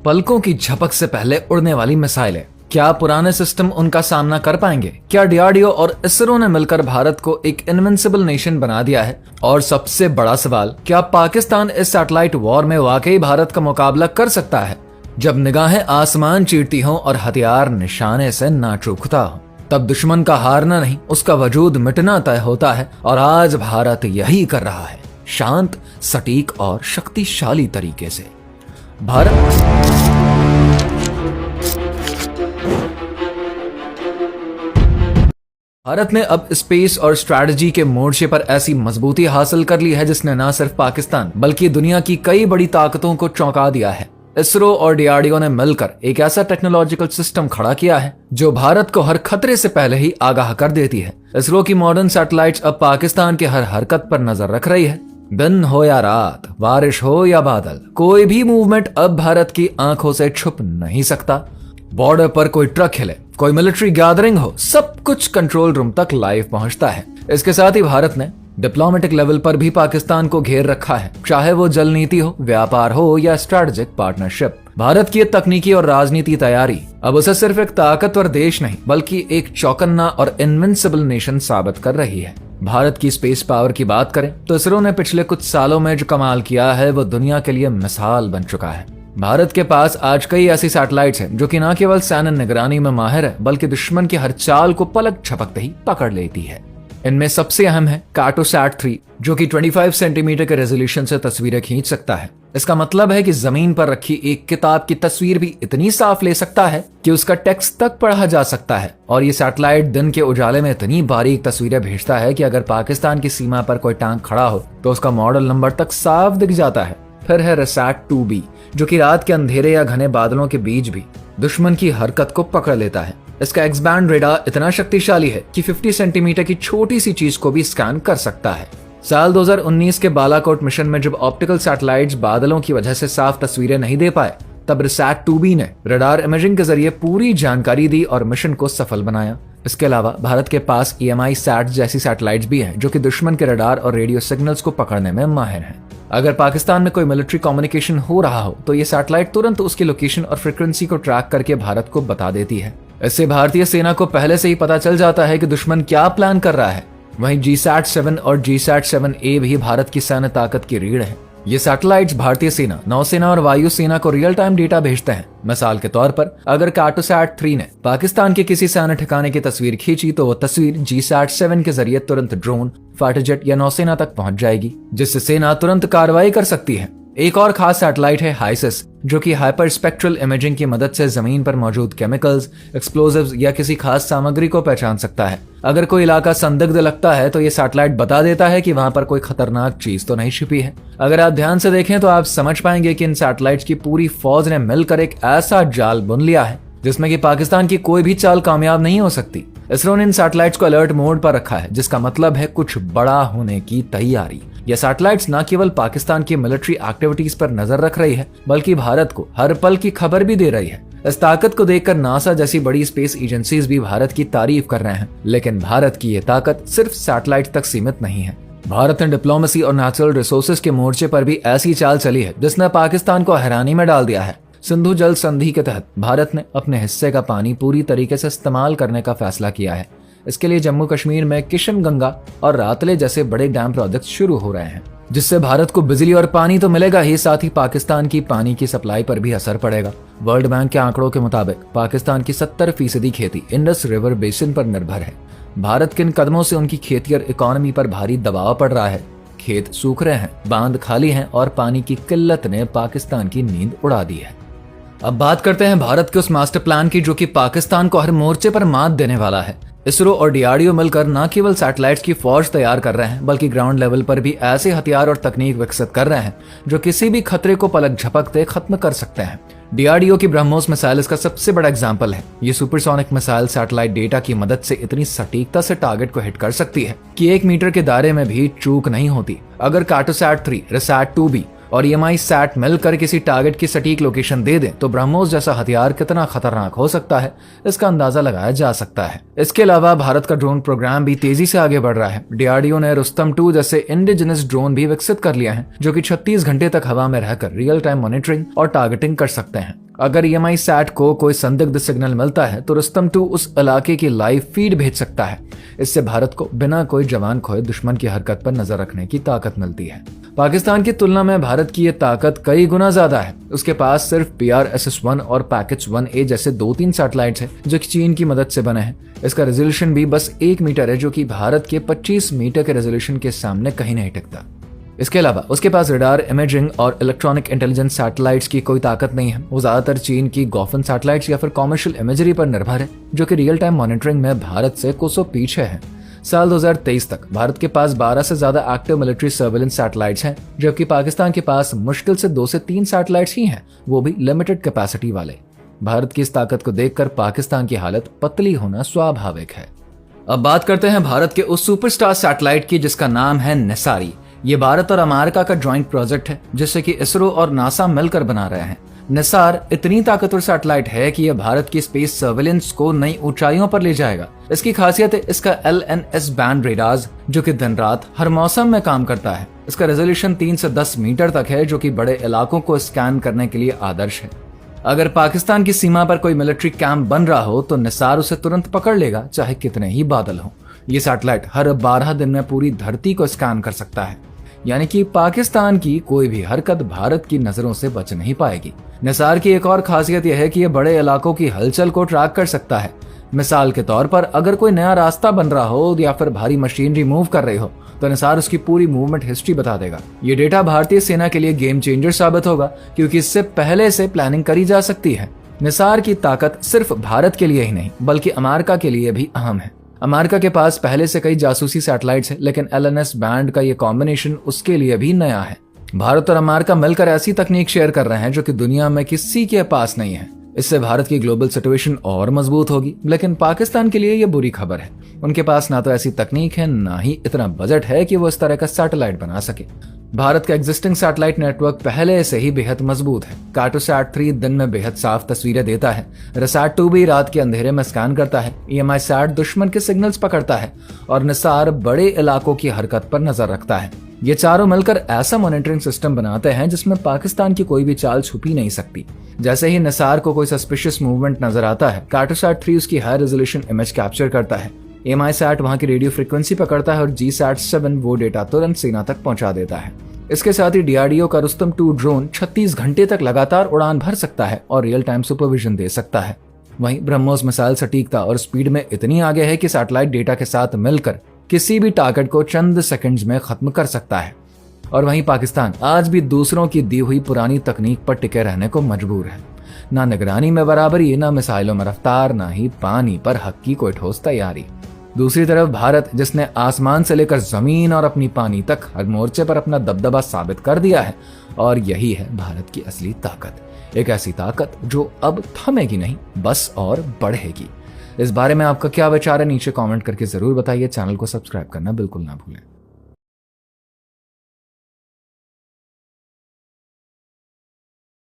पलकों की झपक से पहले उड़ने वाली मिसाइलें, क्या पुराने सिस्टम उनका सामना कर पाएंगे? क्या डीआरडीओ और इसरो ने मिलकर भारत को एक इनविंसिबल नेशन बना दिया है? और सबसे बड़ा सवाल, क्या पाकिस्तान इस सैटेलाइट वॉर में वाकई भारत का मुकाबला कर सकता है? जब निगाहें आसमान चीरती हों और हथियार निशाने से ना चूकता हो, तब दुश्मन का हारना नहीं, उसका वजूद मिटना तय होता है। और आज भारत यही कर रहा है, शांत, सटीक और शक्तिशाली तरीके से। भारत ने अब स्पेस और स्ट्रैटेजी के मोर्चे पर ऐसी मजबूती हासिल कर ली है जिसने न सिर्फ पाकिस्तान बल्कि दुनिया की कई बड़ी ताकतों को चौंका दिया है। इसरो और डीआरडीओ ने मिलकर एक ऐसा टेक्नोलॉजिकल सिस्टम खड़ा किया है जो भारत को हर खतरे से पहले ही आगाह कर देती है। इसरो की मॉडर्न सैटेलाइट्स अब पाकिस्तान के हर हरकत पर नजर रख रही है। दिन हो या रात, बारिश हो या बादल, कोई भी मूवमेंट अब भारत की आंखों से छुप नहीं सकता। बॉर्डर पर कोई ट्रक हिले, कोई मिलिट्री गैदरिंग हो, सब कुछ कंट्रोल रूम तक लाइव पहुंचता है। इसके साथ ही भारत ने डिप्लोमेटिक लेवल पर भी पाकिस्तान को घेर रखा है, चाहे वो जल नीति हो, व्यापार हो या स्ट्रेटेजिक पार्टनरशिप। भारत की तकनीकी और राजनीति तैयारी अब उसे सिर्फ एक ताकतवर देश नहीं बल्कि एक चौकन्ना और इनविंसिबल नेशन साबित कर रही है। भारत की स्पेस पावर की बात करें तो इसरो ने पिछले कुछ सालों में जो कमाल किया है वो दुनिया के लिए मिसाल बन चुका है। भारत के पास आज कई ऐसी सैटेलाइट्स हैं जो कि न केवल सैन्य निगरानी में माहिर है बल्कि दुश्मन की हर चाल को पलक झपकते ही पकड़ लेती है। इनमें सबसे अहम है कार्टोसैट 3, जो कि 25 सेंटीमीटर के रेजोल्यूशन से तस्वीरें खींच सकता है। इसका मतलब है कि जमीन पर रखी एक किताब की तस्वीर भी इतनी साफ ले सकता है कि उसका टेक्स्ट तक पढ़ा जा सकता है। और ये सैटेलाइट दिन के उजाले में इतनी बारीक तस्वीरें भेजता है कि अगर पाकिस्तान की सीमा पर कोई टैंक खड़ा हो तो उसका मॉडल नंबर तक साफ दिख जाता है। फिर है रिसैट 2B, जो कि रात के अंधेरे या घने बादलों के बीच भी दुश्मन की हरकत को पकड़ लेता है। इसका एक्स बैंड रेडार इतना शक्तिशाली है कि 50 सेंटीमीटर की छोटी सी चीज को भी स्कैन कर सकता है। साल 2019 के बालाकोट मिशन में जब ऑप्टिकल सैटेलाइट्स बादलों की वजह से साफ तस्वीरें नहीं दे पाए, तब रिसैट 2B ने रडार इमेजिंग के जरिए पूरी जानकारी दी और मिशन को सफल बनाया। इसके अलावा भारत के पास EMI सैट जैसी सैटेलाइट्स भी हैं जो कि दुश्मन के रडार और रेडियो सिग्नल्स को पकड़ने में माहिर हैं। अगर पाकिस्तान में कोई मिलिट्री कम्युनिकेशन हो रहा हो तो ये सैटेलाइट तुरंत उसकी लोकेशन और फ्रीक्वेंसी को ट्रैक करके भारत को बता देती है। इससे भारतीय सेना को पहले से ही पता चल जाता है कि दुश्मन क्या प्लान कर रहा है। वहीं GSAT-7 और GSAT-7A भी भारत की सैन्य ताकत की रीढ़ है। ये सैटेलाइट्स भारतीय सेना, नौसेना और वायुसेना को रियल टाइम डेटा भेजते हैं। मिसाल के तौर पर अगर कार्टोसैट 3 ने पाकिस्तान के किसी सैन्य ठिकाने की तस्वीर खींची तो वो तस्वीर GSAT-7 के जरिए तुरंत ड्रोन, फाइटर जेट या नौसेना तक पहुंच जाएगी, जिससे सेना तुरंत कार्रवाई कर सकती है। एक और खास सैटेलाइट है हाइसिस, जो कि हाइपर स्पेक्ट्रल इमेजिंग की मदद से जमीन पर मौजूद केमिकल्स, एक्सप्लोजिव्स या किसी खास सामग्री को पहचान सकता है। अगर कोई इलाका संदिग्ध लगता है तो ये सैटेलाइट बता देता है कि वहां पर कोई खतरनाक चीज तो नहीं छिपी है। अगर आप ध्यान से देखें तो आप समझ पाएंगे कि इन सैटेलाइट्स की पूरी फौज ने मिलकर एक ऐसा जाल बुन लिया है जिसमें कि पाकिस्तान की कोई भी चाल कामयाब नहीं हो सकती। इसरो ने इन सैटेलाइट्स को अलर्ट मोड पर रखा है, जिसका मतलब है कुछ बड़ा होने की तैयारी। यह सैटेलाइट्स न केवल पाकिस्तान की मिलिट्री एक्टिविटीज पर नजर रख रही है बल्कि भारत को हर पल की खबर भी दे रही है। इस ताकत को देखकर नासा जैसी बड़ी स्पेस एजेंसीज भी भारत की तारीफ कर रहे हैं। लेकिन भारत की ये ताकत सिर्फ सैटेलाइट तक सीमित नहीं है। भारत ने डिप्लोमेसी और नेचुरल रिसोर्सेज के मोर्चे पर भी ऐसी चाल चली है जिसने पाकिस्तान को हैरानी में डाल दिया है। सिंधु जल संधि के तहत भारत ने अपने हिस्से का पानी पूरी तरीके से इस्तेमाल करने का फैसला किया है। इसके लिए जम्मू कश्मीर में किशन गंगा और रातले जैसे बड़े डैम प्रोजेक्ट शुरू हो रहे हैं, जिससे भारत को बिजली और पानी तो मिलेगा ही, साथ ही पाकिस्तान की पानी की सप्लाई पर भी असर पड़ेगा। वर्ल्ड बैंक के आंकड़ों के मुताबिक पाकिस्तान की 70% खेती इंडस रिवर बेसिन पर निर्भर है। भारत के इन कदमों से उनकी खेती और इकोनॉमी पर भारी दबाव पड़ रहा है। खेत सूख रहे हैं, बांध खाली हैं और पानी की किल्लत ने पाकिस्तान की नींद उड़ा दी है। अब बात करते हैं भारत के उस मास्टर प्लान की जो कि पाकिस्तान को हर मोर्चे पर मात देने वाला है। इसरो और डीआरडीओ मिलकर न केवल सैटेलाइट्स की फौज तैयार कर रहे हैं बल्कि ग्राउंड लेवल पर भी ऐसे हथियार और तकनीक विकसित कर रहे हैं जो किसी भी खतरे को पलक झपकते खत्म कर सकते हैं। डीआरडीओ की ब्रह्मोस मिसाइल इसका सबसे बड़ा एग्जाम्पल है। ये सुपरसोनिक मिसाइल सैटेलाइट डेटा की मदद से इतनी सटीकता से टारगेट को हिट कर सकती है कि 1 मीटर के दायरे में भी चूक नहीं होती। अगर कार्टोसैट 3, रिसैट 2B और EMI सैट मिलकर किसी टारगेट की सटीक लोकेशन दे दें तो ब्रह्मोस जैसा हथियार कितना खतरनाक हो सकता है, इसका अंदाजा लगाया जा सकता है। इसके अलावा भारत का ड्रोन प्रोग्राम भी तेजी से आगे बढ़ रहा है। DRDO ने रुस्तम 2 जैसे इंडिजिनस ड्रोन भी विकसित कर लिया है, जो कि 36 घंटे तक हवा में रहकर रियल टाइम मॉनिटरिंग और टारगेटिंग कर सकते हैं। अगर EMI सैट को कोई संदिग्ध सिग्नल मिलता है तो रुस्तम 2 उस इलाके की लाइव फीड भेज सकता है। इससे भारत को बिना कोई जवान खोए दुश्मन की हरकत पर नजर रखने की ताकत मिलती है। पाकिस्तान की तुलना में भारत की ये ताकत कई गुना ज्यादा है। उसके पास सिर्फ PRSS-1 और पैकेज-1A जैसे 2-3 सैटेलाइट्स हैं जो कि चीन की मदद से बने हैं। इसका रेजोल्यूशन भी बस 1 मीटर है, जो कि भारत के 25 मीटर के रेजोल्यूशन के सामने कहीं नहीं टिकता। इसके अलावा उसके पास रडार, इमेजिंग और इलेक्ट्रॉनिक इंटेलिजेंस सैटेलाइट्स की कोई ताकत नहीं है। वो ज्यादातर चीन की गॉफन सैटेलाइट्स या फिर कॉमर्शियल इमेजरी पर निर्भर है, जो कि रियल टाइम मॉनिटरिंग में भारत से कोसों पीछे है। साल 2023 तक भारत के पास 12 से ज्यादा एक्टिव मिलिट्री सर्वेलेंस सैटेलाइट्स हैं, जबकि पाकिस्तान के पास मुश्किल से 2 से 3 सैटेलाइट्स ही हैं, वो भी लिमिटेड कैपेसिटी वाले। भारत की इस ताकत को देखकर पाकिस्तान की हालत पतली होना स्वाभाविक है। अब बात करते हैं भारत के उस सुपरस्टार सैटेलाइट की जिसका नाम है निसारी। ये भारत और अमेरिका का ज्वाइंट प्रोजेक्ट है, जिससे कि इसरो और नासा मिलकर बना रहे हैं। निसार इतनी ताकतवर सैटेलाइट है कि यह भारत की स्पेस सर्वेलेंस को नई ऊंचाइयों पर ले जाएगा। इसकी खासियत है इसका LNS बैंड रेडार्स, जो कि दिन रात हर मौसम में काम करता है। इसका रेजोल्यूशन 3 से 10 मीटर तक है, जो कि बड़े इलाकों को स्कैन करने के लिए आदर्श है। अगर पाकिस्तान की सीमा पर कोई मिलिट्री कैंप बन रहा हो तो निसार उसे तुरंत पकड़ लेगा, चाहे कितने ही बादल हो। ये सैटेलाइट हर 12 दिन में पूरी धरती को स्कैन कर सकता है, यानी कि पाकिस्तान की कोई भी हरकत भारत की नजरों से बच नहीं पाएगी। निसार की एक और खासियत यह है कि यह बड़े इलाकों की हलचल को ट्रैक कर सकता है। मिसाल के तौर पर अगर कोई नया रास्ता बन रहा हो या फिर भारी मशीनरी मूव कर रही हो तो निसार उसकी पूरी मूवमेंट हिस्ट्री बता देगा। ये डेटा भारतीय सेना के लिए गेम चेंजर साबित होगा, क्योंकि इससे पहले से प्लानिंग करी जा सकती है। निसार की ताकत सिर्फ भारत के लिए ही नहीं बल्कि अमेरिका के लिए भी अहम है। अमेरिका के पास पहले से कई जासूसी सैटेलाइट्स हैं, लेकिन LNS बैंड का ये कॉम्बिनेशन उसके लिए भी नया है। भारत और अमेरिका मिलकर ऐसी तकनीक शेयर कर रहे हैं जो कि दुनिया में किसी के पास नहीं है। इससे भारत की ग्लोबल सिचुएशन और मजबूत होगी, लेकिन पाकिस्तान के लिए ये बुरी खबर है। उनके पास ना तो ऐसी तकनीक है, ना ही इतना बजट है कि वो इस तरह का सैटेलाइट बना सके। भारत का एग्जिस्टिंग सैटेलाइट नेटवर्क पहले से ही बेहद मजबूत है। कार्टोसैट-3 दिन में बेहद साफ तस्वीरें देता है। रिसैट-2 भी रात के अंधेरे में स्कैन करता है। EMI सैट दुश्मन के सिग्नल्स पकड़ता है और निसार बड़े इलाकों की हरकत पर नजर रखता है। ये चारों मिलकर ऐसा मॉनिटरिंग सिस्टम बनाते हैं जिसमें पाकिस्तान की कोई भी चाल छुपी नहीं सकती। जैसे ही निसार को कोई सस्पिशियस मूवमेंट नजर आता है, कार्टोसैट-3 उसकी हाई रेजोल्यूशन इमेज कैप्चर करता है। EMI सैट वहां की रेडियो फ्रीक्वेंसी पकड़ता है और GSAT-7 वो डेटा तुरंत सेना तक पहुंचा देता है। इसके साथ ही DRDO का रुस्तम 2 ड्रोन 36 घंटे तक लगातार उड़ान भर सकता है और रियल टाइम सुपरविजन दे सकता है। वहीं ब्रह्मोस मिसाइल सटीकता और स्पीड में इतनी आगे है कि सैटेलाइट डेटा के साथ मिलकर किसी भी टारगेट को चंद सेकंड्स में खत्म कर सकता है। और वहीं पाकिस्तान आज भी दूसरों की दी हुई पुरानी तकनीक पर टिके रहने को मजबूर है। ना निगरानी में बराबरी, ना मिसाइलों में रफ्तार, ना ही पानी पर हक की कोई ठोस तैयारी। दूसरी तरफ भारत, जिसने आसमान से लेकर जमीन और अपनी पानी तक हर मोर्चे पर अपना दबदबा साबित कर दिया है, और यही है भारत की असली ताकत। एक ऐसी ताकत जो अब थमेगी नहीं, बस और बढ़ेगी। इस बारे में आपका क्या विचार है नीचे कमेंट करके जरूर बताइए। चैनल को सब्सक्राइब करना बिल्कुल ना भूलें।